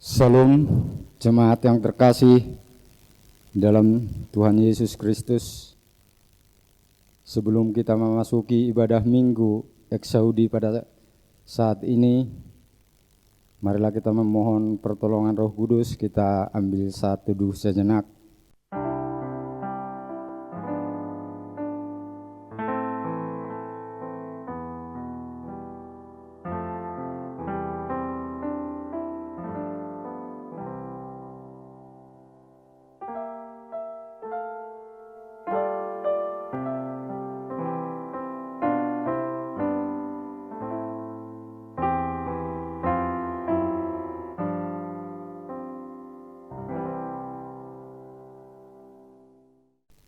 Salam jemaat yang terkasih dalam Tuhan Yesus Kristus. Sebelum kita memasuki ibadah Minggu Eksaudi pada saat ini, marilah kita memohon pertolongan Roh Kudus. Kita ambil saat teduh sejenak.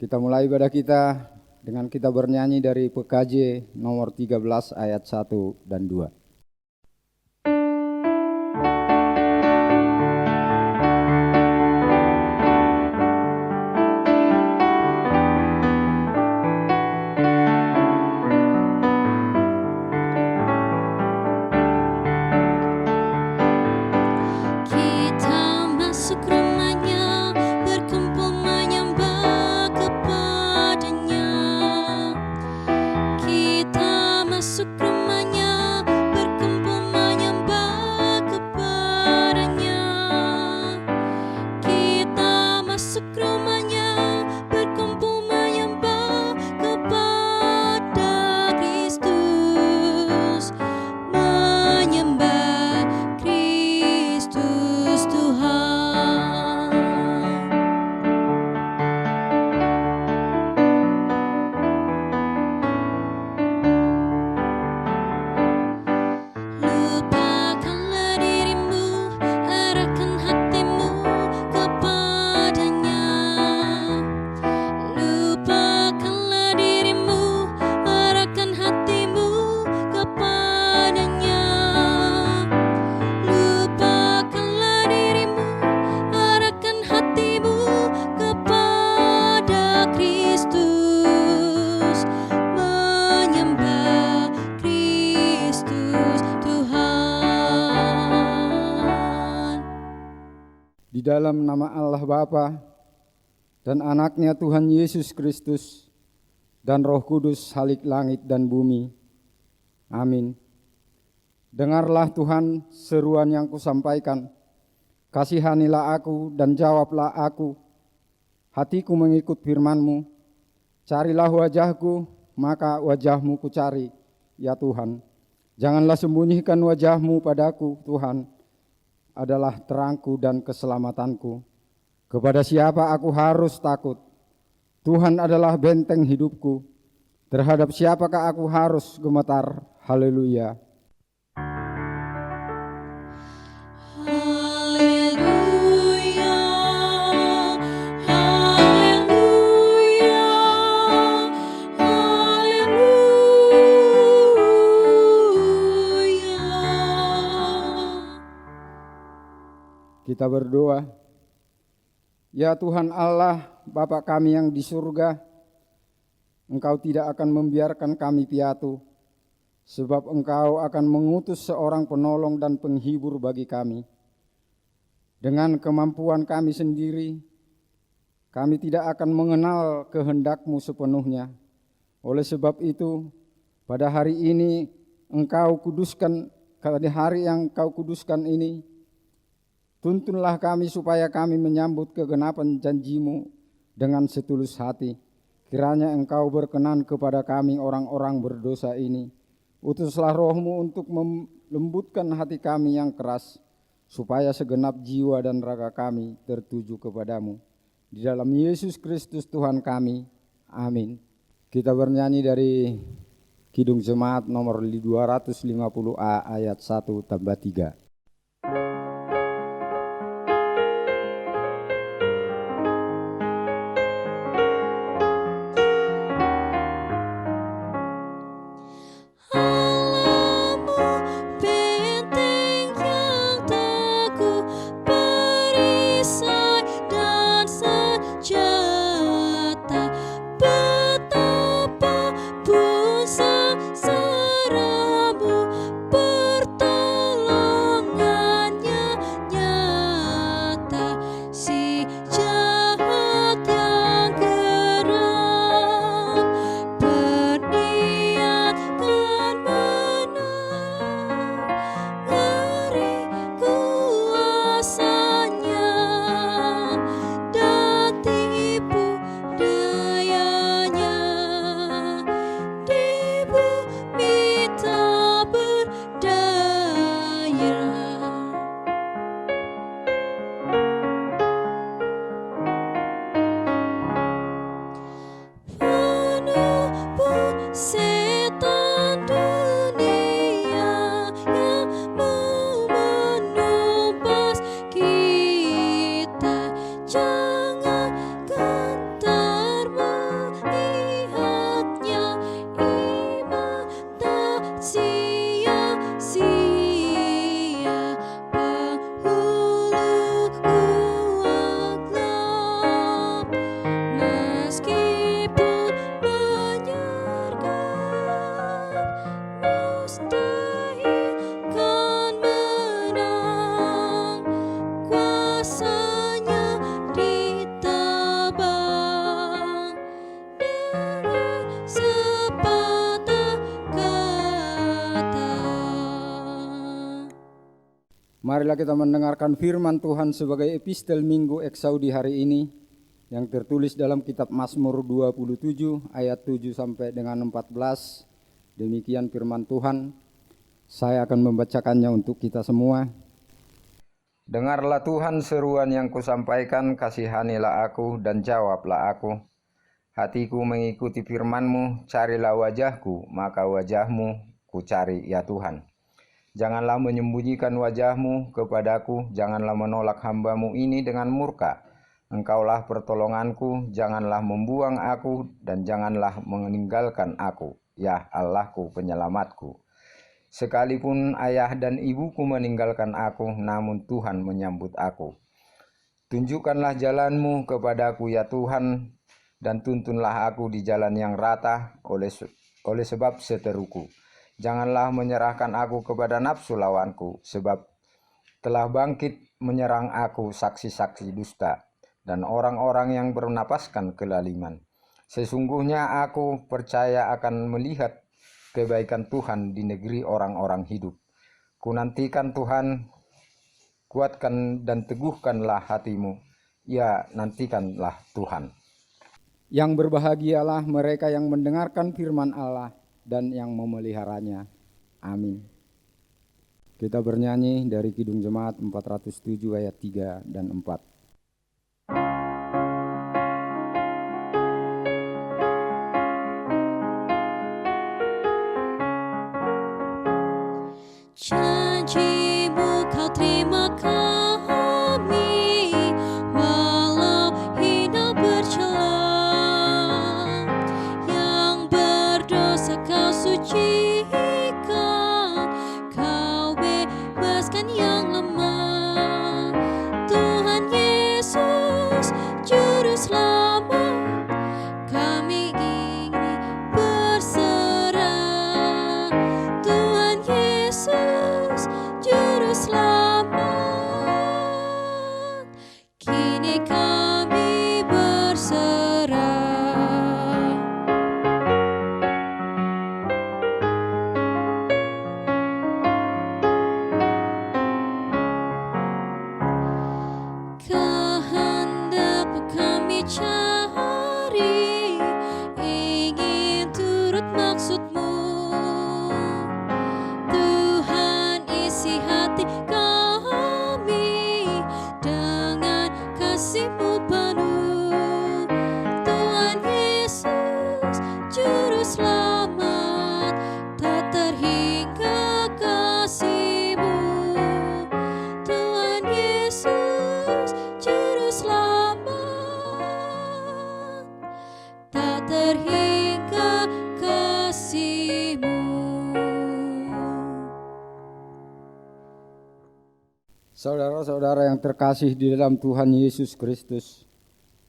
Kita mulai ibadah kita dengan kita bernyanyi dari PKJ nomor 13 ayat 1 dan 2. Di dalam nama Allah Bapa dan anaknya Tuhan Yesus Kristus dan Roh Kudus halik langit dan bumi. Amin. Dengarlah Tuhan seruan yang kusampaikan. Kasihanilah aku dan jawablah aku. Hatiku mengikut firman-Mu. Carilah wajahku, maka wajah-Mu kucari, ya Tuhan. Janganlah sembunyikan wajah-Mu padaku, Tuhan. Adalah terangku dan keselamatanku. Kepada siapa aku harus takut? Tuhan adalah benteng hidupku. Terhadap siapakah aku harus gemetar? Haleluya. Kita berdoa. Ya Tuhan Allah, Bapa kami yang di surga, Engkau tidak akan membiarkan kami piatu, sebab Engkau akan mengutus seorang penolong dan penghibur bagi kami. Dengan kemampuan kami sendiri, kami tidak akan mengenal kehendak-Mu sepenuhnya. Oleh sebab itu, pada hari ini Engkau kuduskan, pada hari yang Engkau kuduskan ini, tuntunlah kami supaya kami menyambut kegenapan janji-Mu dengan setulus hati. Kiranya Engkau berkenan kepada kami orang-orang berdosa ini. Utuslah Roh-Mu untuk melembutkan hati kami yang keras, supaya segenap jiwa dan raga kami tertuju kepadamu. Di dalam Yesus Kristus Tuhan kami. Amin. Kita bernyanyi dari Kidung Jemaat nomor 250A ayat 1 tambah 3. Betapa pun sengsaramu, pertolongan Marilah kita mendengarkan firman Tuhan sebagai epistel Minggu Eksaudi hari ini yang tertulis dalam kitab Mazmur 27 ayat 7 sampai dengan 14. Demikian firman Tuhan. Saya akan membacakannya untuk kita semua. Dengarlah Tuhan seruan yang kusampaikan, kasihanilah aku dan jawablah aku. Hatiku mengikuti firman-Mu, carilah wajah-Ku, maka wajah-Mu ku cari ya Tuhan. Janganlah menyembunyikan wajah-Mu kepadaku, janganlah menolak hamba-Mu ini dengan murka. Engkaulah pertolonganku, janganlah membuang aku dan janganlah meninggalkan aku, ya Allahku penyelamatku. Sekalipun ayah dan ibuku meninggalkan aku, namun Tuhan menyambut aku. Tunjukkanlah jalan-Mu kepadaku ya Tuhan, dan tuntunlah aku di jalan yang rata oleh sebab seteruku. Janganlah menyerahkan aku kepada nafsu lawanku, sebab telah bangkit menyerang aku saksi-saksi dusta dan orang-orang yang bernapaskan kelaliman. Sesungguhnya aku percaya akan melihat kebaikan Tuhan di negeri orang-orang hidup. Kunantikan Tuhan, kuatkan dan teguhkanlah hatimu. Ya, nantikanlah Tuhan. Yang berbahagialah mereka yang mendengarkan firman Allah dan yang memeliharanya. Amin. Kita bernyanyi dari Kidung Jemaat 407 ayat 3 dan 4. Janji-Mu Kau terima kami, walau hina bercela. Yang berdosa Kau sucikan, Kau bebaskan yang lemah. Tuhan Yesus, Juru Selamat, kami ingin berserah. Tuhan Yesus, Juru Selamat, kini kami berserah. Kehendak-Mu kami cari, ingin turut maksud-Mu. Tuhan, isi hati kami dengan kasih-Mu penuh. Tuhan Yesus, Juru Selamat, tak terhingga kasih-Mu. Tuhan Yesus, Juru Selamat, tak terhingga kasih-Mu. Saudara-saudara yang terkasih di dalam Tuhan Yesus Kristus,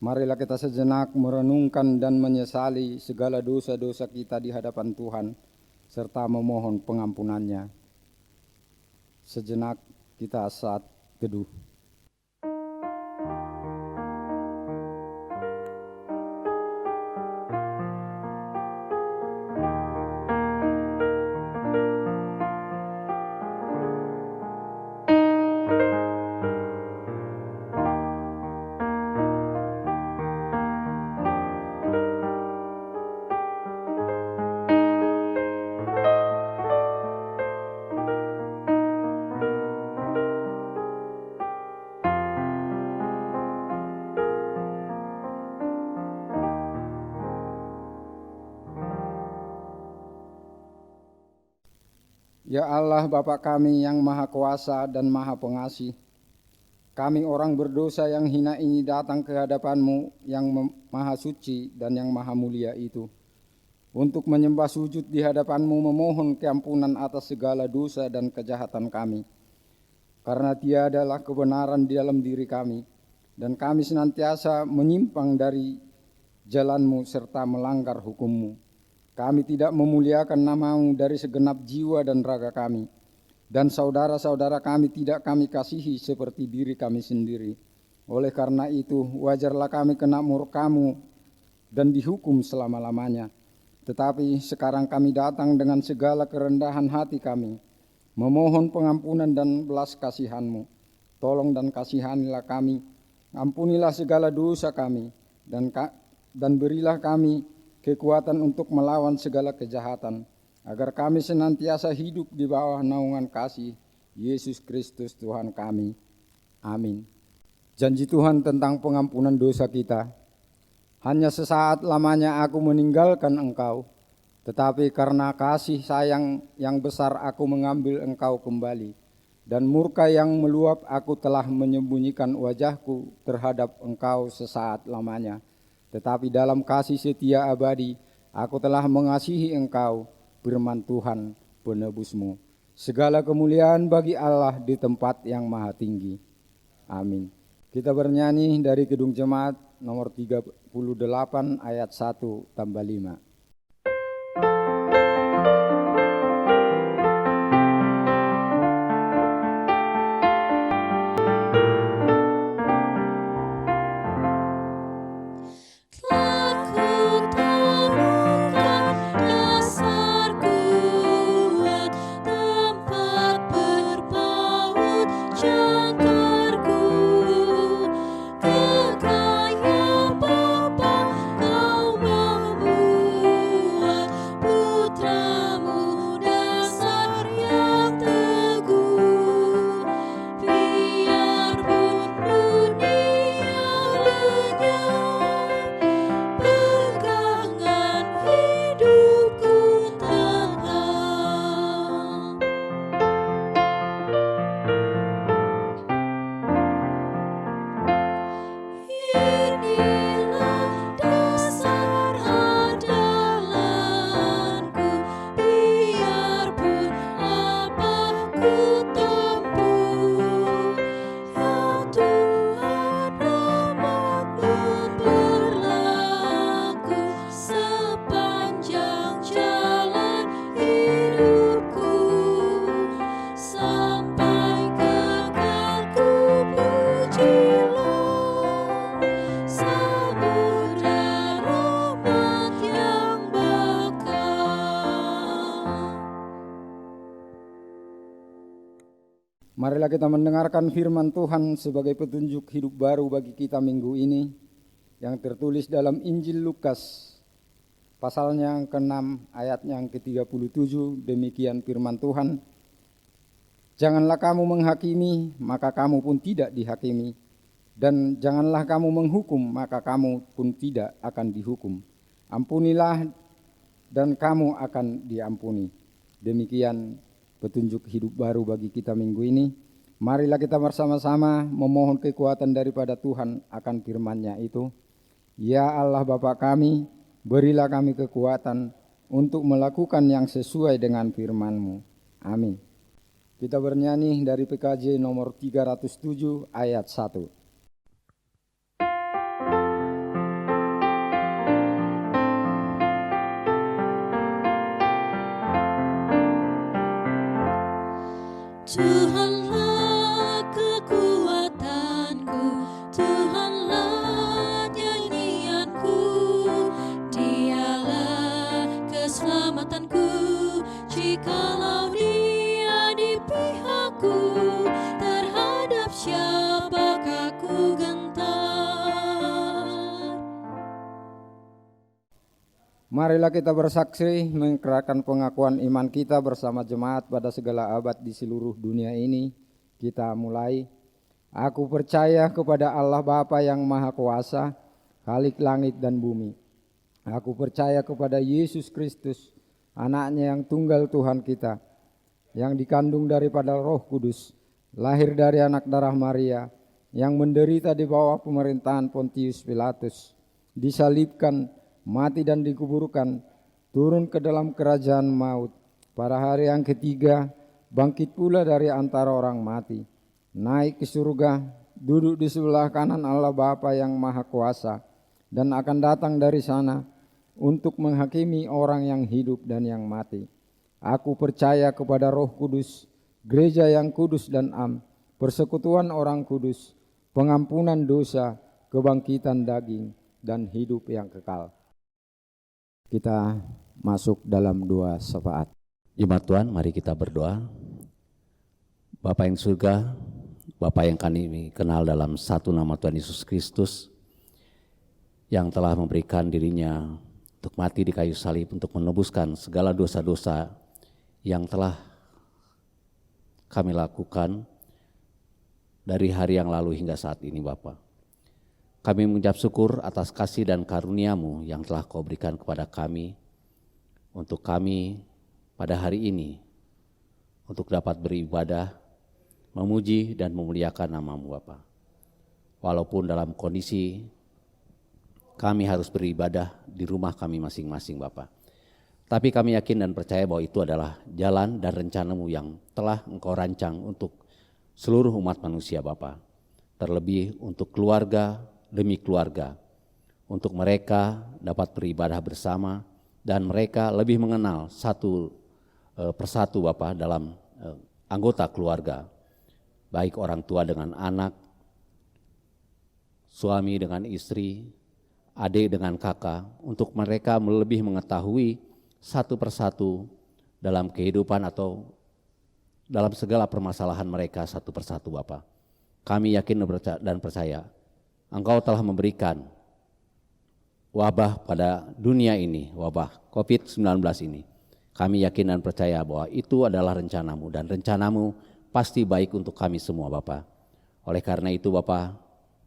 marilah kita sejenak merenungkan dan menyesali segala dosa-dosa kita di hadapan Tuhan, serta memohon pengampunannya. Sejenak kita saat teduh. Ya Allah Bapa kami yang Maha Kuasa dan Maha Pengasih, kami orang berdosa yang hina ini datang ke hadapan-Mu yang Maha Suci dan yang Maha Mulia itu, untuk menyembah sujud di hadapan-Mu, memohon keampunan atas segala dosa dan kejahatan kami. Karena tiadalah kebenaran di dalam diri kami, dan kami senantiasa menyimpang dari jalan-Mu serta melanggar hukum-Mu. Kami tidak memuliakan nama-Mu dari segenap jiwa dan raga kami, dan saudara-saudara kami tidak kami kasihi seperti diri kami sendiri. Oleh karena itu, wajarlah kami kena murka-Mu dan dihukum selama-lamanya. Tetapi sekarang kami datang dengan segala kerendahan hati kami, memohon pengampunan dan belas kasihan-Mu. Tolong dan kasihanilah kami, ampunilah segala dosa kami, dan berilah kami kekuatan untuk melawan segala kejahatan, agar kami senantiasa hidup di bawah naungan kasih Yesus Kristus Tuhan kami. Amin. Janji Tuhan tentang pengampunan dosa kita. Hanya sesaat lamanya aku meninggalkan Engkau, tetapi karena kasih sayang yang besar aku mengambil Engkau kembali, dan murka yang meluap aku telah menyembunyikan wajahku terhadap Engkau sesaat lamanya. Tetapi dalam kasih setia abadi aku telah mengasihi Engkau, firman Tuhan penebusmu. Segala kemuliaan bagi Allah di tempat yang maha tinggi. Amin. Kita bernyanyi dari Kidung Jemaat nomor 38 ayat 1 tambah 5. Marilah kita mendengarkan firman Tuhan sebagai petunjuk hidup baru bagi kita minggu ini, yang tertulis dalam Injil Lukas, pasalnya yang ke-6, ayatnya yang ke-37, demikian firman Tuhan. Janganlah kamu menghakimi, maka kamu pun tidak dihakimi. Dan janganlah kamu menghukum, maka kamu pun tidak akan dihukum. Ampunilah, dan kamu akan diampuni. Demikian petunjuk hidup baru bagi kita minggu ini. Marilah kita bersama-sama memohon kekuatan daripada Tuhan akan firman-Nya itu. Ya Allah Bapa kami, berilah kami kekuatan untuk melakukan yang sesuai dengan firman-Mu. Amin. Kita bernyanyi dari PKJ nomor 307 ayat 1. Tuhanlah kekuatanku, Tuhanlah nyanyianku, Dialah keselamatanku, jikalau Dia di pihakku, terhadap siapakah ku gentar. Marilah kita bersaksi mengikrarkan pengakuan iman kita bersama jemaat pada segala abad di seluruh dunia ini. Kita mulai. Aku percaya kepada Allah Bapa yang Maha Kuasa, Khalik langit dan bumi. Aku percaya kepada Yesus Kristus, anaknya yang tunggal Tuhan kita, yang dikandung daripada Roh Kudus, lahir dari anak darah Maria, yang menderita di bawah pemerintahan Pontius Pilatus, disalibkan, mati dan dikuburkan, turun ke dalam kerajaan maut. Pada hari yang ketiga, bangkit pula dari antara orang mati, naik ke surga, duduk di sebelah kanan Allah Bapa yang Maha Kuasa, dan akan datang dari sana untuk menghakimi orang yang hidup dan yang mati. Aku percaya kepada Roh Kudus, gereja yang kudus dan am, persekutuan orang kudus, pengampunan dosa, kebangkitan daging, dan hidup yang kekal. Kita masuk dalam doa syafaat. Jemaat Tuhan, mari kita berdoa. Bapa yang di surga, Bapa yang kami kenal dalam satu nama Tuhan Yesus Kristus, yang telah memberikan dirinya untuk mati di kayu salib untuk menebuskan segala dosa-dosa yang telah kami lakukan dari hari yang lalu hingga saat ini Bapa. Kami mengucap syukur atas kasih dan karunia-Mu yang telah Kau berikan kepada kami, untuk kami pada hari ini, untuk dapat beribadah, memuji dan memuliakan nama-Mu Bapa. Walaupun dalam kondisi kami harus beribadah di rumah kami masing-masing Bapa. Tapi kami yakin dan percaya bahwa itu adalah jalan dan rencana-Mu yang telah Engkau rancang untuk seluruh umat manusia Bapa. Terlebih untuk keluarga demi keluarga. Untuk mereka dapat beribadah bersama dan mereka lebih mengenal satu persatu Bapa dalam anggota keluarga. Baik orang tua dengan anak, suami dengan istri, adik dengan kakak, untuk mereka lebih mengetahui satu persatu dalam kehidupan atau dalam segala permasalahan mereka satu persatu Bapa. Kami yakin dan percaya Engkau telah memberikan wabah pada dunia ini, wabah COVID-19 ini. Kami yakin dan percaya bahwa itu adalah rencana-Mu dan rencana-Mu pasti baik untuk kami semua Bapa. Oleh karena itu Bapa,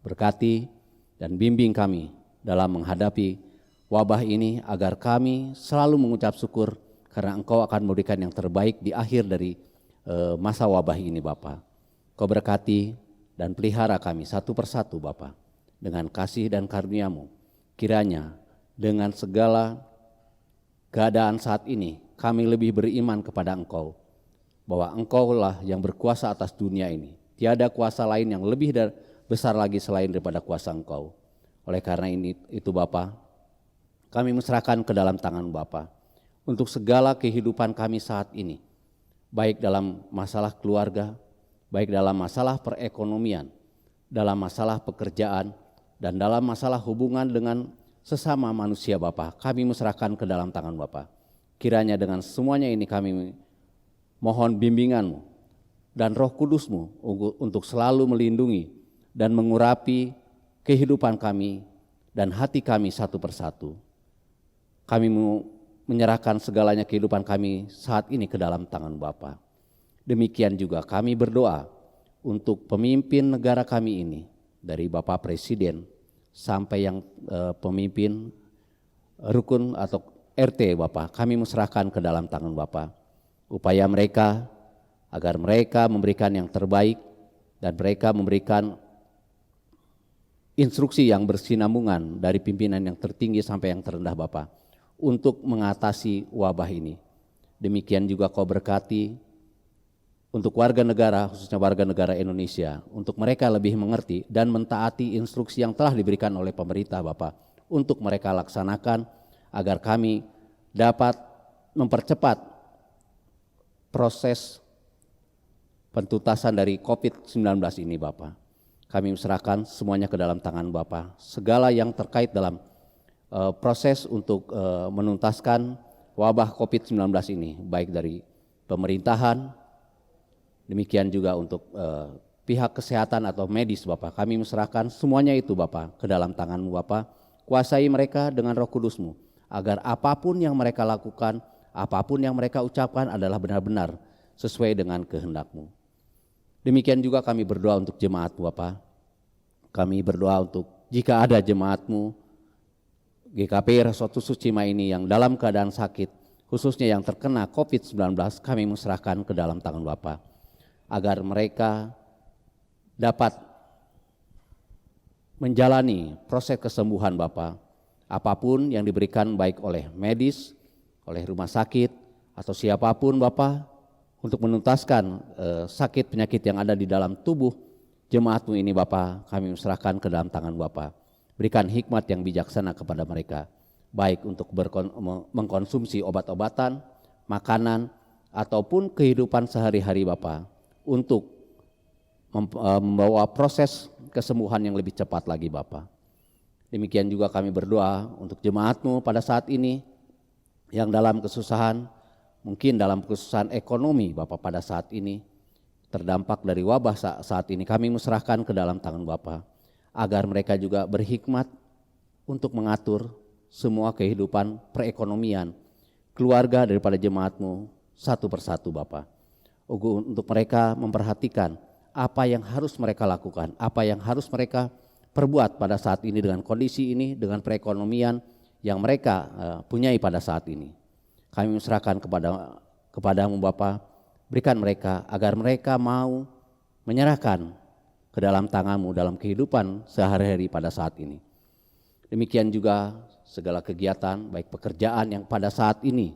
berkati dan bimbing kami dalam menghadapi wabah ini agar kami selalu mengucap syukur karena Engkau akan memberikan yang terbaik di akhir dari masa wabah ini Bapa. Kau berkati dan pelihara kami satu persatu Bapa dengan kasih dan karunia-Mu. Kiranya dengan segala keadaan saat ini kami lebih beriman kepada Engkau, bahwa Engkaulah yang berkuasa atas dunia ini. Tiada kuasa lain yang lebih besar lagi selain daripada kuasa Engkau. Oleh karena itu Bapa, kami menyerahkan ke dalam tangan Bapa untuk segala kehidupan kami saat ini, baik dalam masalah keluarga, baik dalam masalah perekonomian, dalam masalah pekerjaan, dan dalam masalah hubungan dengan sesama manusia Bapa. Kami menyerahkan ke dalam tangan Bapa. Kiranya dengan semuanya ini kami mohon bimbingan-Mu dan Roh Kudus-Mu untuk selalu melindungi dan mengurapi kehidupan kami dan hati kami satu persatu. Kami menyerahkan segalanya kehidupan kami saat ini ke dalam tangan Bapa. Demikian juga kami berdoa untuk pemimpin negara kami ini, dari Bapak Presiden sampai yang pemimpin rukun atau RT Bapa. Kami menyerahkan ke dalam tangan Bapa. Upaya mereka agar mereka memberikan yang terbaik dan mereka memberikan instruksi yang bersinambungan dari pimpinan yang tertinggi sampai yang terendah Bapa untuk mengatasi wabah ini. Demikian juga Kau berkati untuk warga negara, khususnya warga negara Indonesia, untuk mereka lebih mengerti dan mentaati instruksi yang telah diberikan oleh pemerintah Bapa untuk mereka laksanakan agar kami dapat mempercepat proses pentuntasan dari COVID-19 ini Bapa. Kami serahkan semuanya ke dalam tangan Bapa. Segala yang terkait dalam proses untuk menuntaskan wabah COVID-19 ini, baik dari pemerintahan, demikian juga untuk pihak kesehatan atau medis Bapa. Kami menyerahkan semuanya itu Bapa ke dalam tangan-Mu Bapa. Kuasai mereka dengan Roh Kudus-Mu, agar apapun yang mereka lakukan, apapun yang mereka ucapkan adalah benar-benar sesuai dengan kehendak-Mu. Demikian juga kami berdoa untuk jemaat Bapa. Kami berdoa untuk jika ada jemaat-Mu GKP Resotu Sucima ini yang dalam keadaan sakit, khususnya yang terkena COVID-19, kami menyerahkan ke dalam tangan Bapa, agar mereka dapat menjalani proses kesembuhan Bapa. Apapun yang diberikan baik oleh medis, oleh rumah sakit, atau siapapun Bapa, untuk menuntaskan sakit penyakit yang ada di dalam tubuh jemaat-Mu ini Bapa, kami serahkan ke dalam tangan Bapa. Berikan hikmat yang bijaksana kepada mereka, baik untuk mengkonsumsi obat-obatan, makanan, ataupun kehidupan sehari-hari Bapa, untuk membawa proses kesembuhan yang lebih cepat lagi Bapa. Demikian juga kami berdoa untuk jemaat-Mu pada saat ini yang dalam kesusahan, mungkin dalam kesusahan ekonomi Bapak pada saat ini, terdampak dari wabah saat ini, kami serahkan ke dalam tangan Bapa, agar mereka juga berhikmat untuk mengatur semua kehidupan perekonomian, keluarga daripada jemaat-Mu satu persatu Bapa. Untuk mereka memperhatikan apa yang harus mereka lakukan, apa yang harus mereka perbuat pada saat ini dengan kondisi ini, dengan perekonomian yang mereka punyai pada saat ini. Kami serahkan kepadamu Bapa, berikan mereka agar mereka mau menyerahkan ke dalam tangan-Mu dalam kehidupan sehari-hari pada saat ini. Demikian juga segala kegiatan, baik pekerjaan yang pada saat ini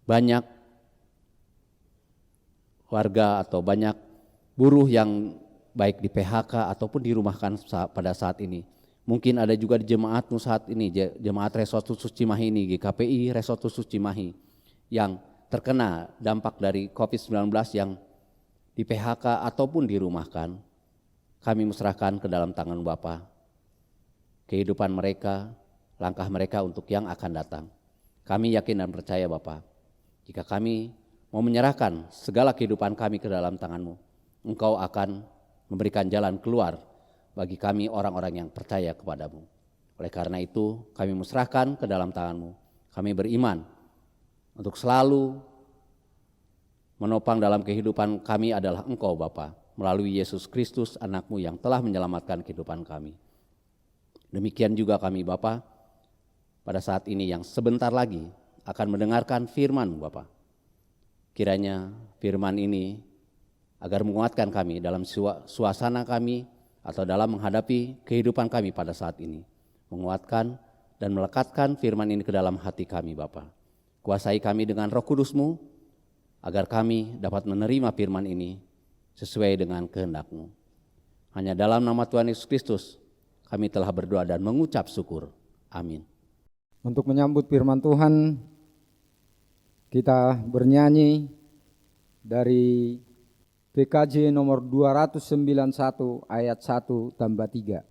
banyak warga atau banyak buruh yang baik di PHK ataupun dirumahkan pada saat ini. Mungkin ada juga di jemaat-Mu saat ini, jemaat Resort Khusus Cimahi ini, GKPI Resort Khusus Cimahi, yang terkena dampak dari COVID-19 yang di PHK ataupun dirumahkan. Kami serahkan ke dalam tangan Bapa kehidupan mereka, langkah mereka untuk yang akan datang. Kami yakin dan percaya Bapa, jika kami mau menyerahkan segala kehidupan kami ke dalam tangan-Mu, Engkau akan memberikan jalan keluar bagi kami orang-orang yang percaya kepada-Mu. Oleh karena itu kami serahkan ke dalam tangan-Mu. Kami beriman untuk selalu menopang dalam kehidupan kami adalah Engkau Bapa, melalui Yesus Kristus anak-Mu yang telah menyelamatkan kehidupan kami. Demikian juga kami Bapa, pada saat ini yang sebentar lagi akan mendengarkan firman Bapa. Kiranya firman ini agar menguatkan kami dalam suasana kami atau dalam menghadapi kehidupan kami pada saat ini. Menguatkan dan melekatkan firman ini ke dalam hati kami Bapa. Kuasai kami dengan Roh Kudus-Mu agar kami dapat menerima firman ini sesuai dengan kehendak-Mu. Hanya dalam nama Tuhan Yesus Kristus kami telah berdoa dan mengucap syukur. Amin. Untuk menyambut firman Tuhan, kita bernyanyi dari PKJ nomor 291 ayat 1 tambah 3.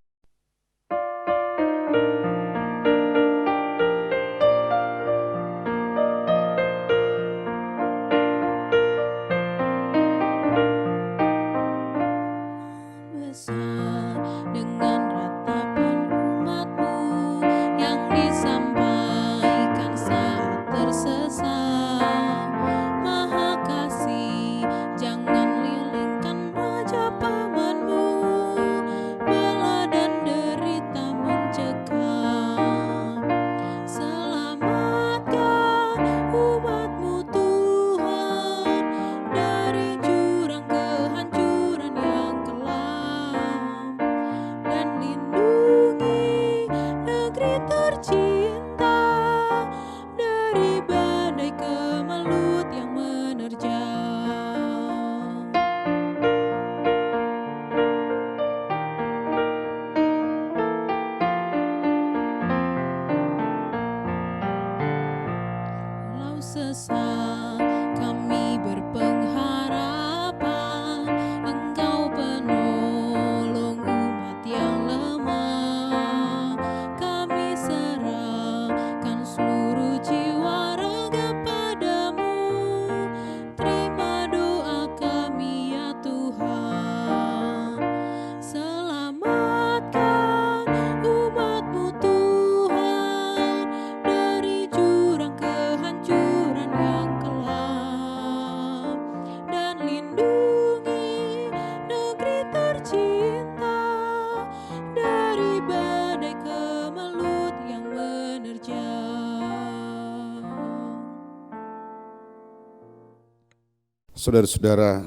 Saudara-saudara,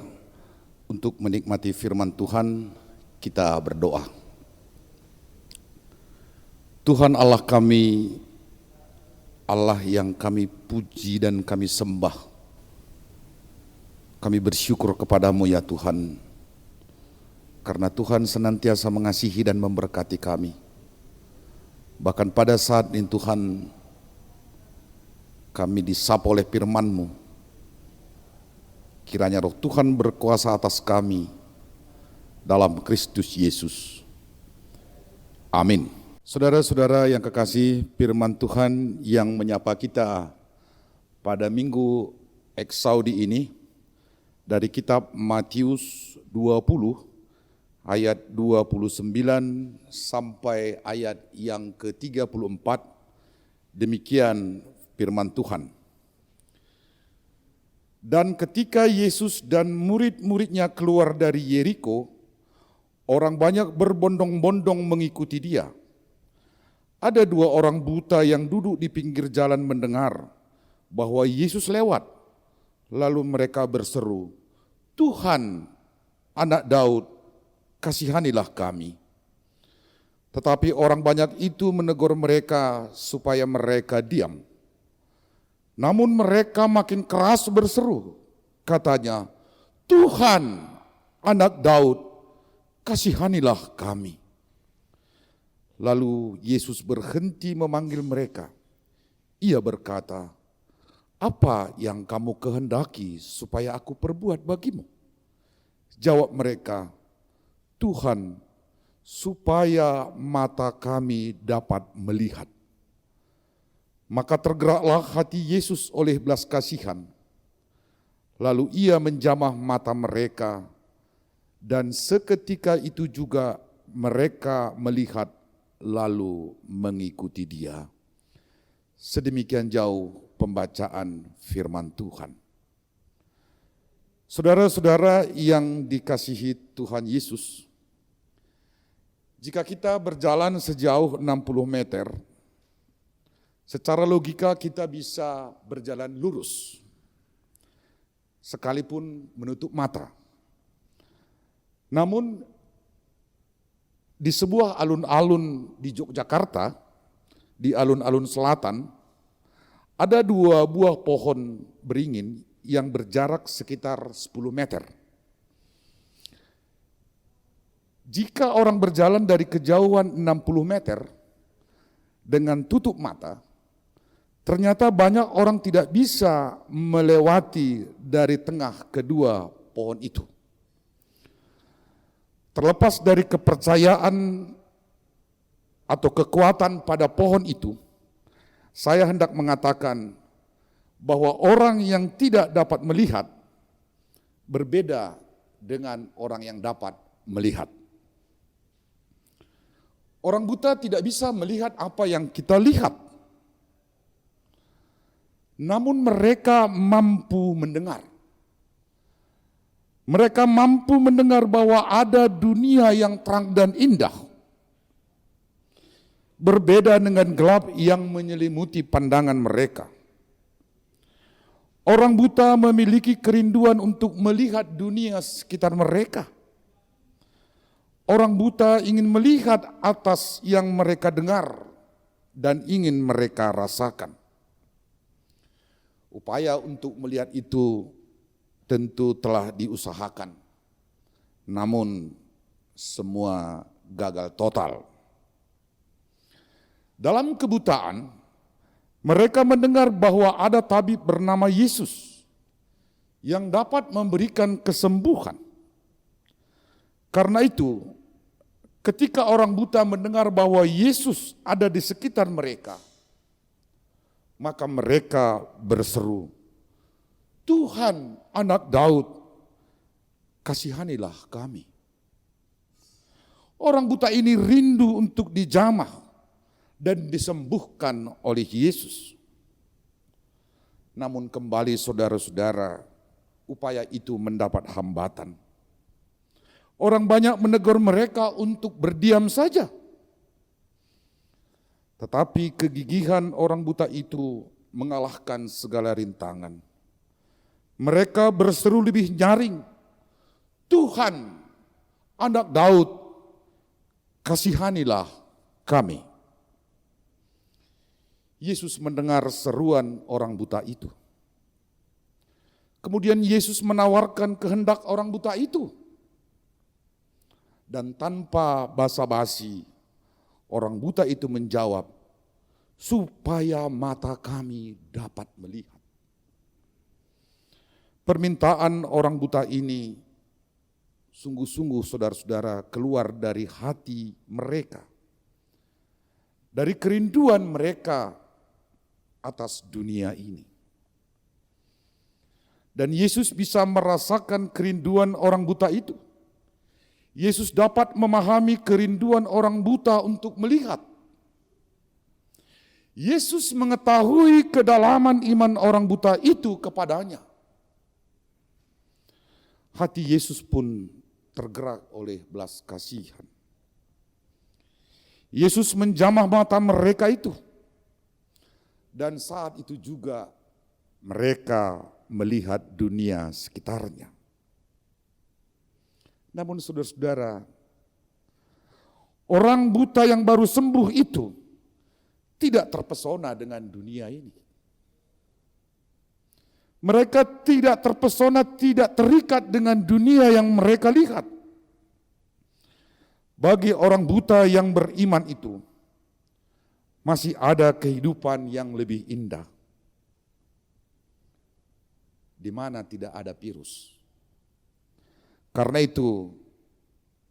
untuk menikmati firman Tuhan, kita berdoa. Tuhan Allah kami, Allah yang kami puji dan kami sembah. Kami bersyukur kepadamu ya Tuhan, karena Tuhan senantiasa mengasihi dan memberkati kami. Bahkan pada saat ini Tuhan, kami disapa oleh firman-Mu. Kiranya Roh Tuhan berkuasa atas kami dalam Kristus Yesus. Amin. Saudara-saudara yang kekasih, firman Tuhan yang menyapa kita pada minggu Eksaudi ini dari kitab Matius 20 ayat 29 sampai ayat yang ke-34. Demikian firman Tuhan. Dan ketika Yesus dan murid-muridnya keluar dari Yeriko, orang banyak berbondong-bondong mengikuti dia. Ada 2 orang buta yang duduk di pinggir jalan mendengar bahwa Yesus lewat. Lalu mereka berseru, "Tuhan, Anak Daud, kasihanilah kami." Tetapi orang banyak itu menegur mereka supaya mereka diam. Namun mereka makin keras berseru, katanya, "Tuhan, Anak Daud, kasihanilah kami." Lalu Yesus berhenti memanggil mereka. Ia berkata, "Apa yang kamu kehendaki supaya aku perbuat bagimu?" Jawab mereka, "Tuhan, supaya mata kami dapat melihat." Maka tergeraklah hati Yesus oleh belas kasihan. Lalu ia menjamah mata mereka, dan seketika itu juga mereka melihat lalu mengikuti dia. Sedemikian jauh pembacaan firman Tuhan. Saudara-saudara yang dikasihi Tuhan Yesus, jika kita berjalan sejauh 60 meter, secara logika kita bisa berjalan lurus, sekalipun menutup mata. Namun di sebuah alun-alun di Yogyakarta, di alun-alun selatan, ada 2 buah pohon beringin yang berjarak sekitar 10 meter. Jika orang berjalan dari kejauhan 60 meter dengan tutup mata, ternyata banyak orang tidak bisa melewati dari tengah kedua pohon itu. Terlepas dari kepercayaan atau kekuatan pada pohon itu, saya hendak mengatakan bahwa orang yang tidak dapat melihat berbeda dengan orang yang dapat melihat. Orang buta tidak bisa melihat apa yang kita lihat, namun mereka mampu mendengar. Mereka mampu mendengar bahwa ada dunia yang terang dan indah, berbeda dengan gelap yang menyelimuti pandangan mereka. Orang buta memiliki kerinduan untuk melihat dunia sekitar mereka. Orang buta ingin melihat atas yang mereka dengar dan ingin mereka rasakan. Upaya untuk melihat itu tentu telah diusahakan, namun semua gagal total. Dalam kebutaan, mereka mendengar bahwa ada tabib bernama Yesus yang dapat memberikan kesembuhan. Karena itu, ketika orang buta mendengar bahwa Yesus ada di sekitar mereka, maka mereka berseru, "Tuhan, Anak Daud, kasihanilah kami." Orang buta ini rindu untuk dijamah dan disembuhkan oleh Yesus. Namun kembali saudara-saudara, upaya itu mendapat hambatan. Orang banyak menegur mereka untuk berdiam saja. Tetapi kegigihan orang buta itu mengalahkan segala rintangan. Mereka berseru lebih nyaring, "Tuhan, Anak Daud, kasihanilah kami." Yesus mendengar seruan orang buta itu. Kemudian Yesus menawarkan kehendak orang buta itu. Dan tanpa basa-basi, orang buta itu menjawab, "Supaya mata kami dapat melihat." Permintaan orang buta ini sungguh-sungguh saudara-saudara keluar dari hati mereka, dari kerinduan mereka atas dunia ini. Dan Yesus bisa merasakan kerinduan orang buta itu. Yesus dapat memahami kerinduan orang buta untuk melihat. Yesus mengetahui kedalaman iman orang buta itu kepadanya. Hati Yesus pun tergerak oleh belas kasihan. Yesus menjamah mata mereka itu. Dan saat itu juga mereka melihat dunia sekitarnya. Namun saudara-saudara, orang buta yang baru sembuh itu tidak terpesona dengan dunia ini. Mereka tidak terpesona, tidak terikat dengan dunia yang mereka lihat. Bagi orang buta yang beriman itu, masih ada kehidupan yang lebih indah, di mana tidak ada virus. Karena itu,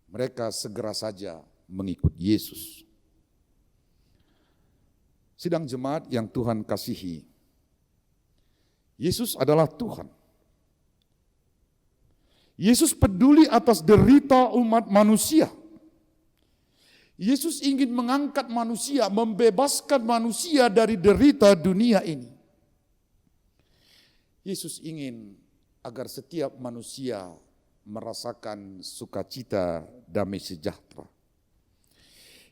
mereka segera saja mengikut Yesus. Sidang jemaat yang Tuhan kasihi, Yesus adalah Tuhan. Yesus peduli atas derita umat manusia. Yesus ingin mengangkat manusia, membebaskan manusia dari derita dunia ini. Yesus ingin agar setiap manusia merasakan sukacita, damai sejahtera.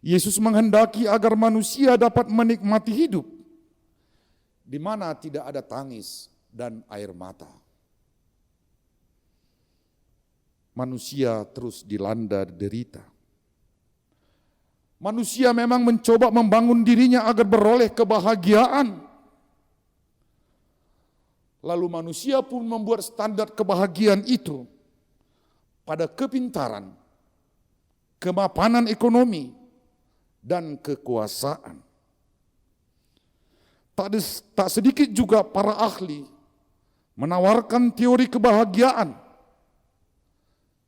Yesus menghendaki agar manusia dapat menikmati hidup di mana tidak ada tangis dan air mata. Manusia terus dilanda derita. Manusia memang mencoba membangun dirinya agar beroleh kebahagiaan. Lalu manusia pun membuat standar kebahagiaan itu pada kepintaran, kemapanan ekonomi, dan kekuasaan. Tak sedikit juga para ahli menawarkan teori kebahagiaan.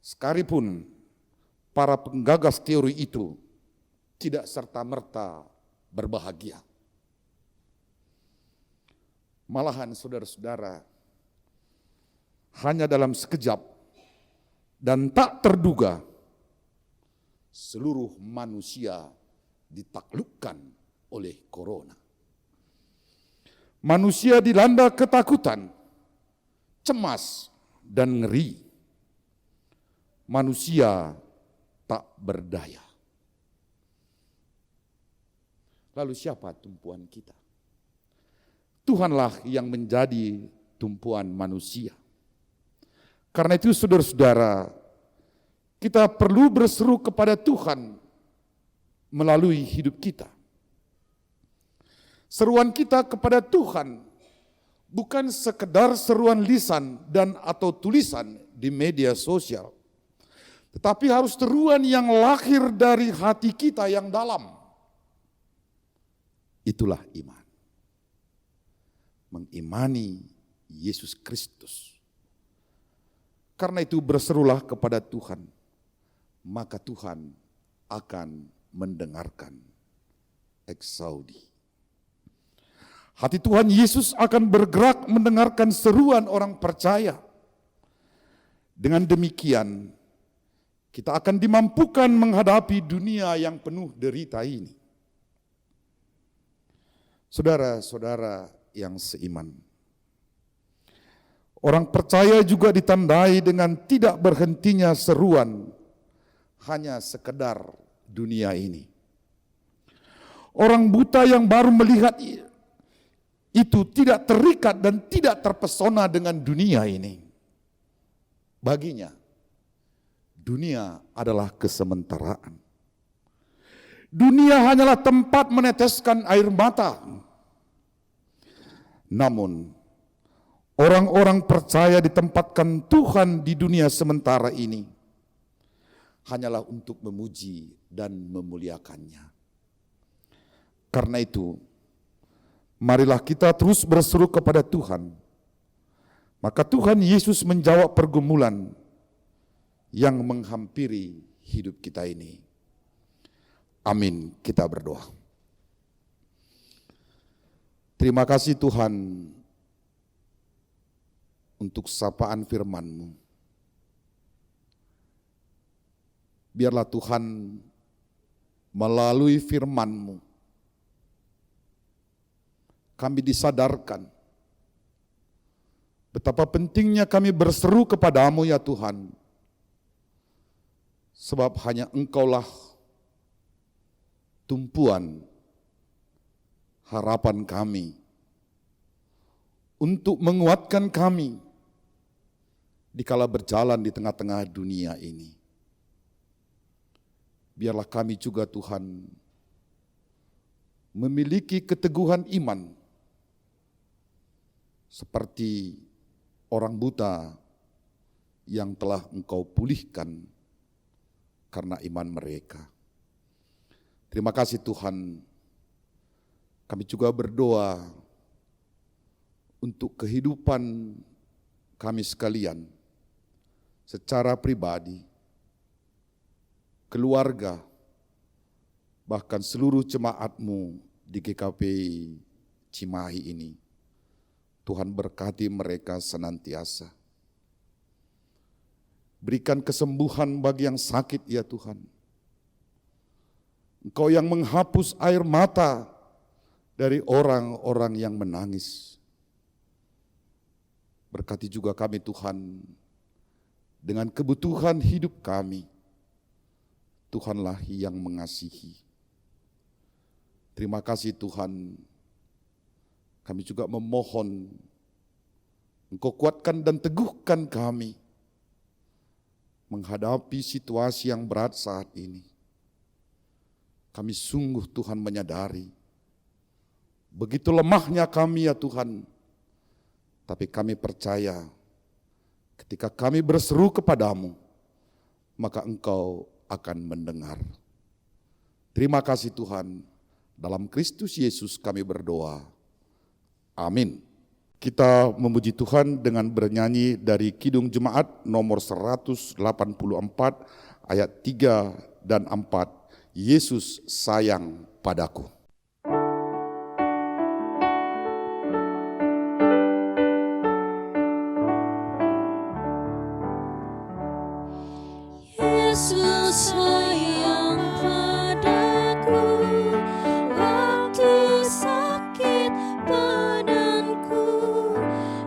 Sekalipun para penggagas teori itu tidak serta-merta berbahagia. Malahan saudara-saudara, hanya dalam sekejap dan tak terduga, seluruh manusia ditaklukkan oleh corona. Manusia dilanda ketakutan, cemas, dan ngeri. Manusia tak berdaya. Lalu siapa tumpuan kita? Tuhanlah yang menjadi tumpuan manusia. Karena itu saudara-saudara, kita perlu berseru kepada Tuhan melalui hidup kita. Seruan kita kepada Tuhan bukan sekedar seruan lisan dan atau tulisan di media sosial, tetapi harus seruan yang lahir dari hati kita yang dalam. Itulah iman. Mengimani Yesus Kristus. Karena itu berserulah kepada Tuhan, maka Tuhan akan mendengarkan. Eksaudi. Hati Tuhan Yesus akan bergerak mendengarkan seruan orang percaya. Dengan demikian, kita akan dimampukan menghadapi dunia yang penuh derita ini. Saudara-saudara yang seiman, orang percaya juga ditandai dengan tidak berhentinya seruan hanya sekedar dunia ini. Orang buta yang baru melihat itu tidak terikat dan tidak terpesona dengan dunia ini. Baginya, dunia adalah kesementaraan. Dunia hanyalah tempat meneteskan air mata. Namun, orang-orang percaya ditempatkan Tuhan di dunia sementara ini hanyalah untuk memuji dan memuliakannya. Karena itu, marilah kita terus berseru kepada Tuhan. Maka Tuhan Yesus menjawab pergumulan yang menghampiri hidup kita ini. Amin, kita berdoa. Terima kasih Tuhan untuk sapaan firman-Mu. Biarlah Tuhan melalui firman-Mu kami disadarkan betapa pentingnya kami berseru kepadamu ya Tuhan. Sebab hanya Engkaulah tumpuan harapan kami untuk menguatkan kami dikala berjalan di tengah-tengah dunia ini. Biarlah kami juga Tuhan memiliki keteguhan iman seperti orang buta yang telah Engkau pulihkan karena iman mereka. Terima kasih Tuhan. Kami juga berdoa untuk kehidupan kami sekalian secara pribadi, keluarga, bahkan seluruh jemaat-Mu di GKP Cimahi ini. Tuhan berkati mereka senantiasa. Berikan kesembuhan bagi yang sakit ya Tuhan. Engkau yang menghapus air mata dari orang-orang yang menangis. Berkati juga kami Tuhan dengan kebutuhan hidup kami. Tuhanlah yang mengasihi. Terima kasih Tuhan. Kami juga memohon Engkau kuatkan dan teguhkan kami menghadapi situasi yang berat saat ini. Kami sungguh Tuhan menyadari begitu lemahnya kami ya Tuhan. Tapi kami percaya ketika kami berseru kepadamu, maka Engkau akan mendengar. Terima kasih Tuhan. Dalam Kristus Yesus kami berdoa. Amin. Kita memuji Tuhan dengan bernyanyi dari Kidung Jemaat nomor 184 ayat 3 dan 4. Yesus sayang padaku. Yesus sayang padaku, waktu sakit badanku,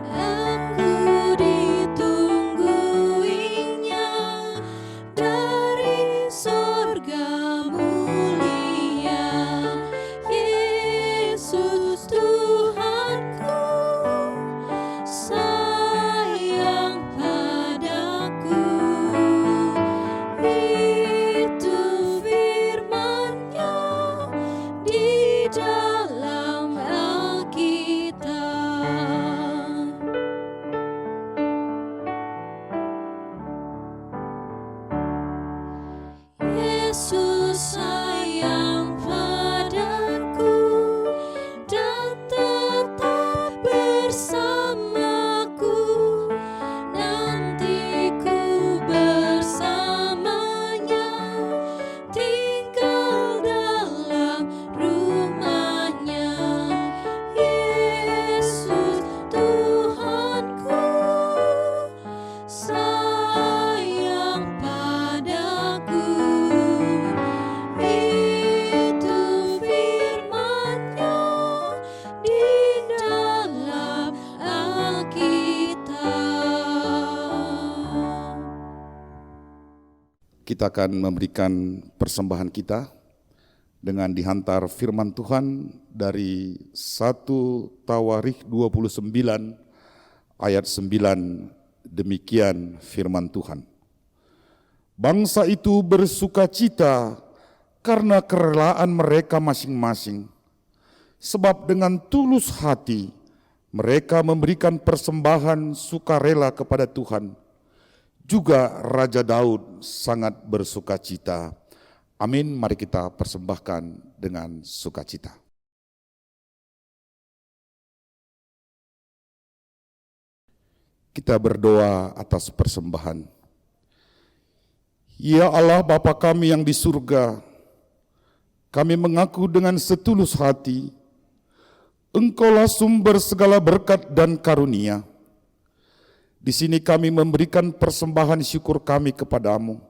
aku ditungguinya dari sorga mulia. Yesus Tuhanku sayang padaku. Itu firman-Nya di dalam Alkitab. Yesus sayang padaku dan tetap bersamaku, nanti ku bersamanya, tinggal dalam rumahnya. Yesus Tuhanku sayang padaku. Itu firman-Nya di dalam Alkitab. Kita akan memberikan persembahan kita dengan dihantar firman Tuhan dari 1 Tawarikh 29 ayat 9. Demikian firman Tuhan. Bangsa itu bersukacita karena kerelaan mereka masing-masing. Sebab dengan tulus hati mereka memberikan persembahan sukarela kepada Tuhan. Juga Raja Daud sangat bersukacita. Amin, mari kita persembahkan dengan sukacita. Kita berdoa atas persembahan. Ya Allah Bapa kami yang di surga, kami mengaku dengan setulus hati, Engkaulah sumber segala berkat dan karunia. Di sini kami memberikan persembahan syukur kami kepadamu.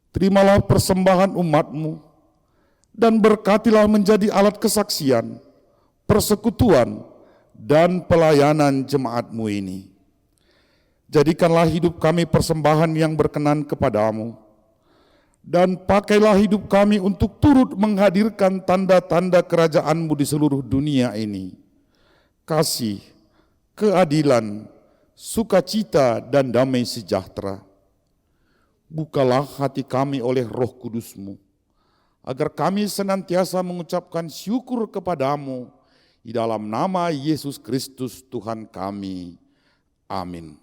Terimalah persembahan umat-Mu dan berkatilah menjadi alat kesaksian, persekutuan, dan pelayanan jemaat-Mu ini. Jadikanlah hidup kami persembahan yang berkenan kepadamu, dan pakailah hidup kami untuk turut menghadirkan tanda-tanda kerajaan-Mu di seluruh dunia ini. Kasih, keadilan, sukacita, dan damai sejahtera. Bukalah hati kami oleh Roh Kudus-Mu, agar kami senantiasa mengucapkan syukur kepadamu di dalam nama Yesus Kristus Tuhan kami. Amin.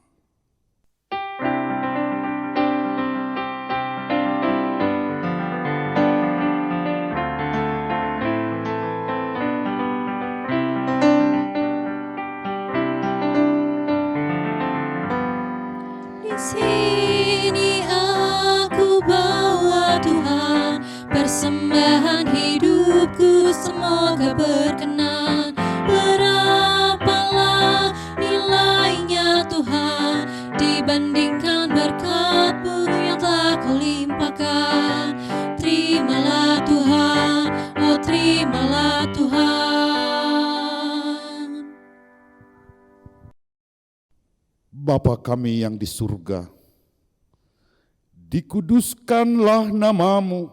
Di sini aku bawa Tuhan, persembahan hidupku semoga berkenan. Berapalah nilainya Tuhan dibandingkan berkat-Mu yang telah Kau limpahkan. Terimalah Tuhan, oh terimalah Tuhan. Bapa kami yang di surga, dikuduskanlah nama-Mu,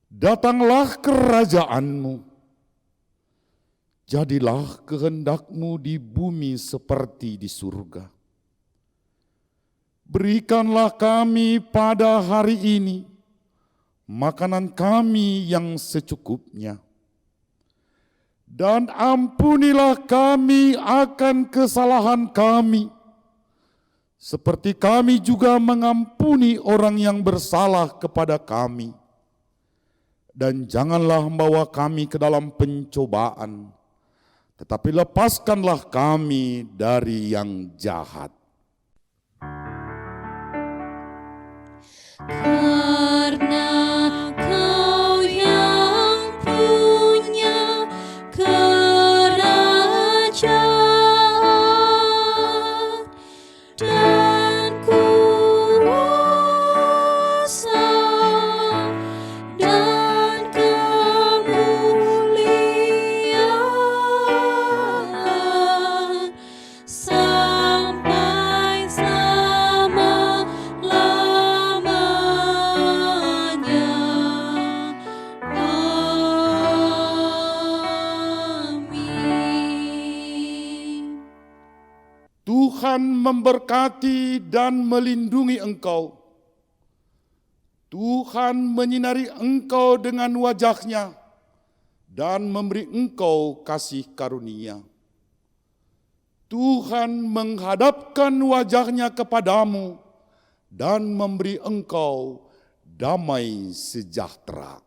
datanglah kerajaan-Mu, jadilah kehendak-Mu di bumi seperti di surga. Berikanlah kami pada hari ini makanan kami yang secukupnya. Dan ampunilah kami akan kesalahan kami, seperti kami juga mengampuni orang yang bersalah kepada kami. Dan janganlah membawa kami ke dalam pencobaan, tetapi lepaskanlah kami dari yang jahat. Karena Kau yang punya kerajaan dan kuasa dan kemuliaan sampai selama-lamanya. Amin. Tuhan memberkati dan melindungi engkau. Tuhan menyinari engkau dengan wajah-Nya dan memberi engkau kasih karunia. Tuhan menghadapkan wajah-Nya kepadamu dan memberi engkau damai sejahtera.